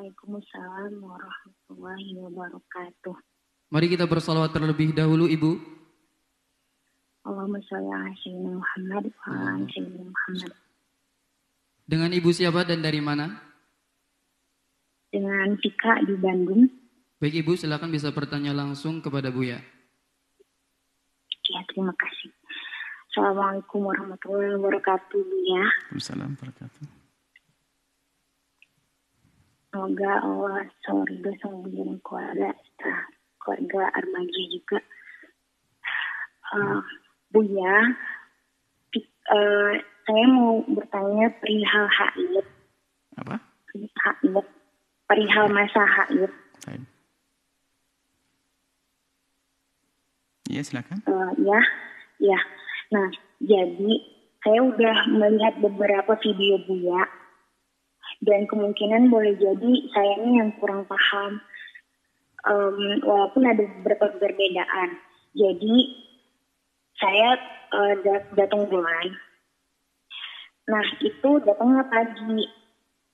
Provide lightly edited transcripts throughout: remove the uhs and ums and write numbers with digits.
Waalaikumsalam warahmatullahi wabarakatuh. Mari kita bersalawat terlebih dahulu, Ibu. Allahumma sholli ala sayyidina Muhammad wa ala sayyidina Muhammad. Dengan Ibu siapa dan dari mana? Dengan Tika di Bandung. Baik Ibu, silakan bisa bertanya langsung kepada Buya. Ya, terima kasih. Assalamualaikum warahmatullahi wabarakatuh, Buya. Waalaikumsalam warahmatullahi wabarakatuh. Semoga Allah selalu bersama dengan keluarga Armaja juga. Buya, saya mau bertanya perihal haid. Apa? Haid. Perihal masa haid. Iya, silakan. Ya. Nah, jadi saya udah melihat beberapa video Buya. Dan kemungkinan boleh jadi saya ini yang kurang paham. Walaupun ada beberapa perbedaan. Jadi, saya datang bulan. Nah, itu datangnya pagi.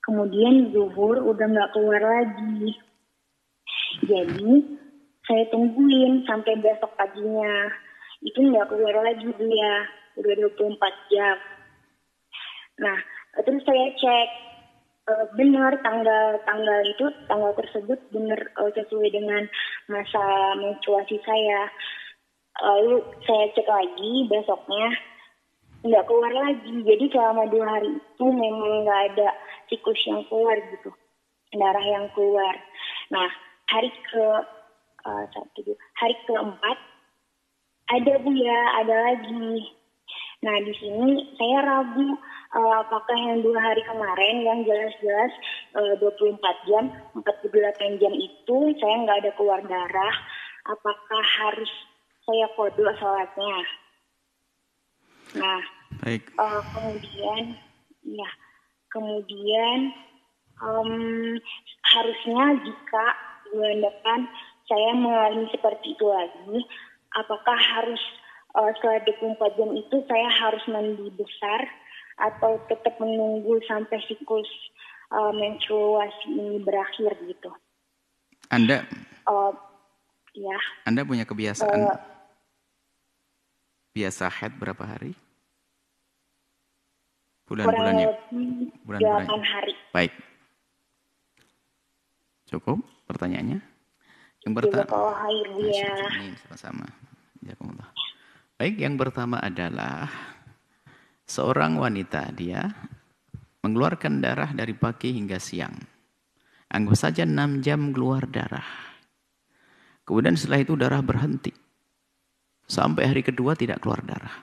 Kemudian zuhur udah nggak keluar lagi. Jadi, saya tungguin sampai besok paginya. Itu nggak keluar lagi dia. Udah 24 jam. Nah, terus saya cek. Benar tanggal tersebut benar sesuai dengan masa menstruasi saya. Lalu saya cek lagi besoknya nggak keluar lagi. Jadi selama 2 hari itu memang nggak ada siklus yang keluar gitu, darah yang keluar. Nah hari keempat ada Buya, ada lagi. Nah di sini saya ragu apakah yang 2 hari kemarin yang jelas-jelas 24 jam, 48 jam itu saya nggak ada keluar darah, apakah harus saya qadha sholatnya? Nah, baik. Kemudian harusnya jika bulan depan saya mengalami seperti itu lagi, apakah harus setelah 24 jam itu saya harus mandi besar atau tetap menunggu sampai siklus menstruasi ini berakhir gitu? Anda Anda punya kebiasaan biasa haid berapa hari? Bulan-bulannya? Bulan-bulannya 8 hari. Baik. Cukup pertanyaannya? Yang pertama. Sama-sama. Jazakumullah. Baik, yang pertama adalah seorang wanita, dia mengeluarkan darah dari pagi hingga siang. Anggap saja 6 jam keluar darah. Kemudian setelah itu darah berhenti. Sampai hari kedua tidak keluar darah.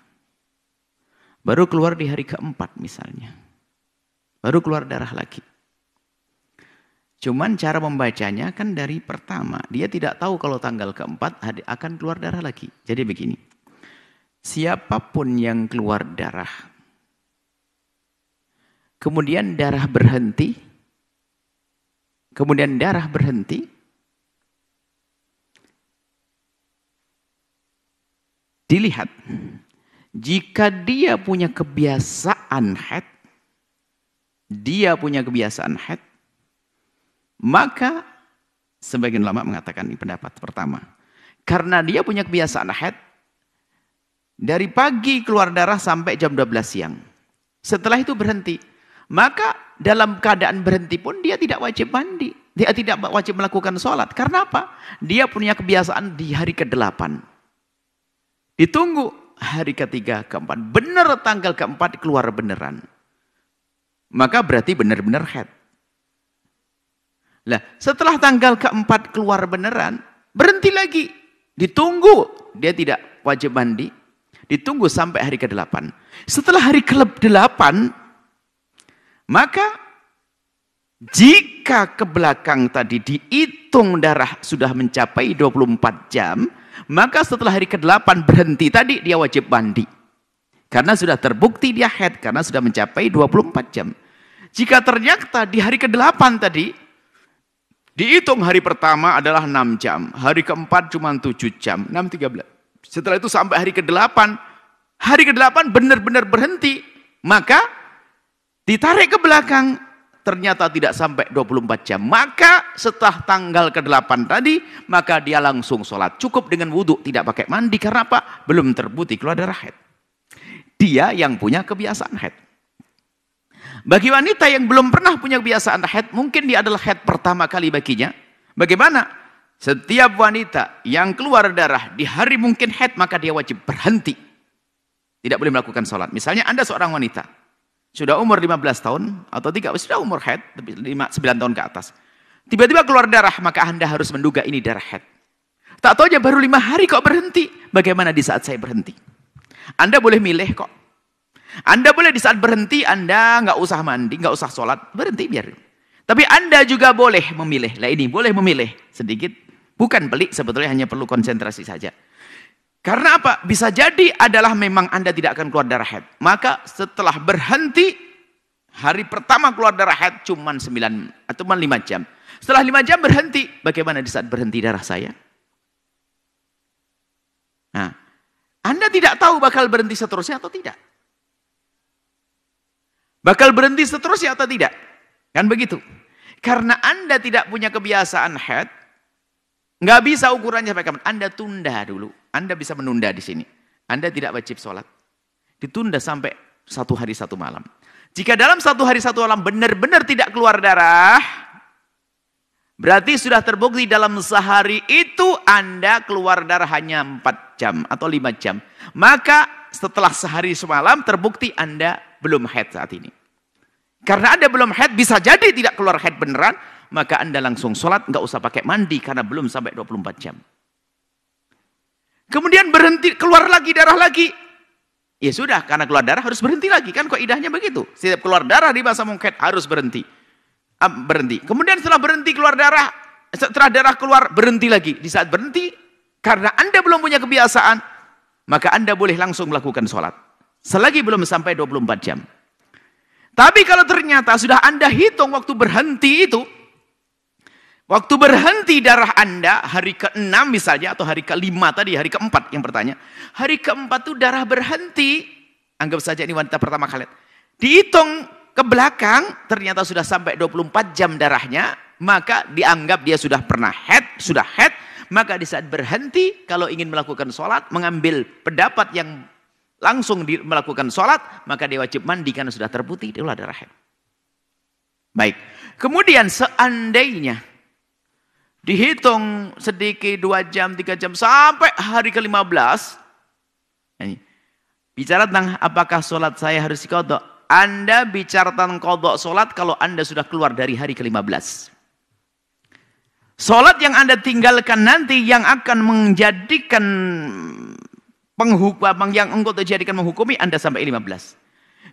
Baru keluar di hari keempat misalnya. Baru keluar darah lagi. Cuman cara membacanya kan dari pertama. Dia tidak tahu kalau tanggal keempat akan keluar darah lagi. Jadi begini. Siapapun yang keluar darah, kemudian darah berhenti, dilihat. Jika dia punya kebiasaan haid, maka sebagian ulama mengatakan ini pendapat pertama. Karena dia punya kebiasaan haid, dari pagi keluar darah sampai jam 12 siang. Setelah itu berhenti. Maka dalam keadaan berhenti pun dia tidak wajib mandi. Dia tidak wajib melakukan sholat. Karena apa? Dia punya kebiasaan di hari ke-8. Ditunggu hari ke-3, ke-4. Benar tanggal ke-4 keluar beneran. Maka berarti benar-benar haid. Lah, setelah tanggal ke-4 keluar beneran, berhenti lagi. Ditunggu. Dia tidak wajib mandi. Ditunggu sampai hari ke-8. Setelah hari ke-8, maka jika ke belakang tadi dihitung darah sudah mencapai 24 jam, maka setelah hari ke-8 berhenti tadi dia wajib mandi. Karena sudah terbukti dia haid, karena sudah mencapai 24 jam. Jika ternyata di hari ke-8 tadi, dihitung hari pertama adalah 6 jam, hari ke-4 cuma 7 jam, 6-13. Setelah itu sampai hari ke-8, benar-benar berhenti, maka ditarik ke belakang ternyata tidak sampai 24 jam. Maka setelah tanggal ke-8 tadi, maka dia langsung sholat. Cukup dengan wudhu, tidak pakai mandi. Karena apa? Belum terbukti keluar darah haid. Dia yang punya kebiasaan haid. Bagi wanita yang belum pernah punya kebiasaan haid, mungkin dia adalah haid pertama kali baginya. Bagaimana? Setiap wanita yang keluar darah di hari mungkin haid, maka dia wajib berhenti. Tidak boleh melakukan sholat. Misalnya Anda seorang wanita, sudah umur 15 tahun, atau sudah umur haid, 9 tahun ke atas. Tiba-tiba keluar darah, maka Anda harus menduga ini darah haid. Tak tahu aja baru 5 hari kok berhenti. Bagaimana di saat saya berhenti? Anda boleh milih kok. Anda boleh di saat berhenti, Anda nggak usah mandi, nggak usah sholat, berhenti biar. Tapi Anda juga boleh memilih. Lah ini boleh memilih sedikit, bukan pelik, sebetulnya hanya perlu konsentrasi saja. Karena apa? Bisa jadi adalah memang Anda tidak akan keluar darah haid. Maka setelah berhenti, hari pertama keluar darah haid cuma 9 atau 5 jam. Setelah 5 jam berhenti, bagaimana di saat berhenti darah saya? Nah, Anda tidak tahu bakal berhenti seterusnya atau tidak. Bakal berhenti seterusnya atau tidak. Kan begitu. Karena Anda tidak punya kebiasaan haid, nggak bisa ukurannya sampai kapan. Anda tunda dulu. Anda bisa menunda di sini. Anda tidak wajib sholat. Ditunda sampai 1 hari 1 malam. Jika dalam 1 hari 1 malam benar-benar tidak keluar darah, berarti sudah terbukti dalam sehari itu Anda keluar darah hanya 4 jam atau 5 jam. Maka setelah sehari semalam terbukti Anda belum haid saat ini. Karena Anda belum haid, bisa jadi tidak keluar haid beneran, maka Anda langsung sholat, nggak usah pakai mandi karena belum sampai 24 jam. Kemudian berhenti, keluar lagi darah lagi. Ya sudah, karena keluar darah harus berhenti lagi. Kan kaidahnya begitu. Setiap keluar darah di masa mungkin harus berhenti. Berhenti. Kemudian setelah berhenti keluar darah, setelah darah keluar, berhenti lagi. Di saat berhenti, karena Anda belum punya kebiasaan, maka Anda boleh langsung melakukan sholat. Selagi belum sampai 24 jam. Tapi kalau ternyata sudah Anda hitung waktu berhenti itu, waktu berhenti darah Anda, hari ke-6 misalnya, atau hari ke-5 tadi, hari ke-4 yang bertanya. Hari ke-4 itu darah berhenti, anggap saja ini wanita pertama kali. Dihitung ke belakang, ternyata sudah sampai 24 jam darahnya, maka dianggap dia sudah pernah haid, sudah haid, maka di saat berhenti, kalau ingin melakukan sholat, mengambil pendapat yang langsung melakukan sholat, maka dia wajib mandi karena sudah terbukti dia darah haid. Baik, kemudian seandainya dihitung sedikit 2 jam, 3 jam, sampai hari ke-15. Bicara tentang apakah sholat saya harus diqadha. Anda bicara tentang qadha sholat kalau Anda sudah keluar dari hari ke-15. Sholat yang Anda tinggalkan nanti yang akan menjadikan penghukum, yang engkau dijadikan menghukumi Anda sampai 15.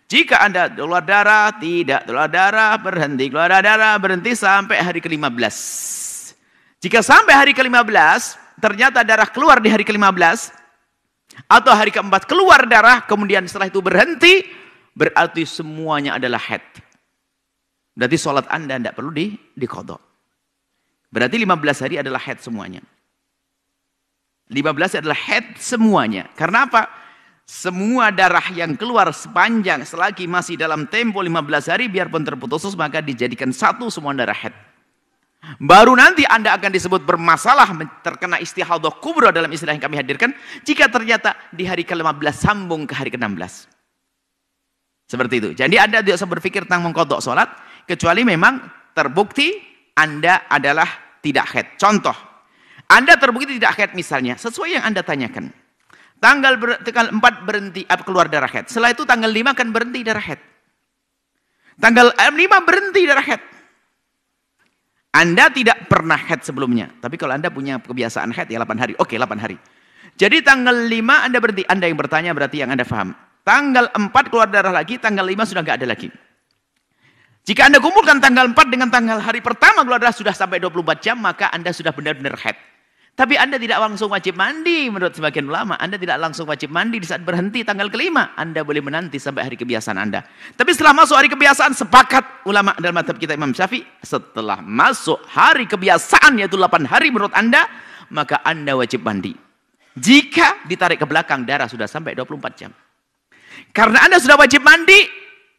Jika Anda keluar darah, tidak keluar darah, berhenti, keluar darah, berhenti sampai hari ke-15. Jika sampai hari ke-15, ternyata darah keluar di hari ke-15, atau hari ke-4 keluar darah, kemudian setelah itu berhenti, berarti semuanya adalah haid. Berarti sholat Anda tidak perlu diqadha. Berarti 15 hari adalah haid semuanya. 15 adalah haid semuanya. Karena apa? Semua darah yang keluar sepanjang, selagi masih dalam tempo 15 hari, biarpun terputus, maka dijadikan satu semua darah haid. Baru nanti Anda akan disebut bermasalah, terkena istihadah kubra dalam istilah yang kami hadirkan, jika ternyata di hari ke-15 sambung ke hari ke-16. Seperti itu. Jadi Anda tidak usah berpikir tentang mengqadha sholat, kecuali memang terbukti Anda adalah tidak haid. Contoh, Anda terbukti tidak haid misalnya, sesuai yang Anda tanyakan. Tanggal 4 berhenti keluar darah haid. Setelah itu tanggal 5 akan berhenti darah haid. Tanggal 5 berhenti darah haid. Anda tidak pernah haid sebelumnya. Tapi kalau Anda punya kebiasaan haid, ya 8 hari. Oke, 8 hari. Jadi tanggal 5 Anda berhenti. Anda yang bertanya berarti yang Anda paham. Tanggal 4 keluar darah lagi, tanggal 5 sudah nggak ada lagi. Jika Anda kumpulkan tanggal 4 dengan tanggal hari pertama keluar darah sudah sampai 24 jam, maka Anda sudah benar-benar haid. Tapi Anda tidak langsung wajib mandi menurut sebagian ulama. Anda tidak langsung wajib mandi di saat berhenti tanggal ke-5. Anda boleh menanti sampai hari kebiasaan Anda. Tapi setelah masuk hari kebiasaan, sepakat ulama dalam mazhab kita Imam Syafi'i, setelah masuk hari kebiasaan yaitu 8 hari menurut Anda, maka Anda wajib mandi. Jika ditarik ke belakang darah sudah sampai 24 jam. Karena Anda sudah wajib mandi,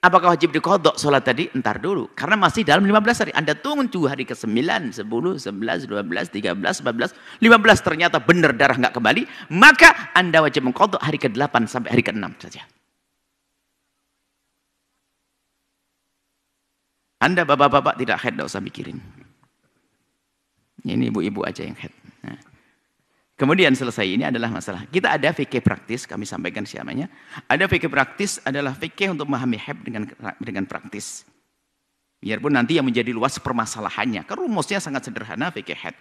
Apakah wajib dikodok sholat tadi? Entar dulu. Karena masih dalam 15 hari. Anda tunggu hari ke-9, 10, 11, 12, 13, 14, 15 ternyata benar darah nggak kembali. Maka Anda wajib mengkodok hari ke-8 sampai hari ke-6 saja. Anda bapak-bapak tidak haid, tidak usah mikirin. Ini ibu-ibu aja yang haid. Nah. Kemudian selesai, ini adalah masalah. Kita ada fikih praktis, kami sampaikan siamanya. Ada fikih praktis adalah fikih untuk memahami haid dengan praktis. Biarpun nanti yang menjadi luas permasalahannya. Karena rumusnya sangat sederhana fikih haid.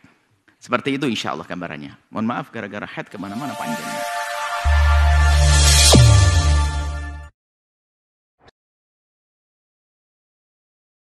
Seperti itu insya Allah gambarannya. Mohon maaf gara-gara haid kemana-mana panjang.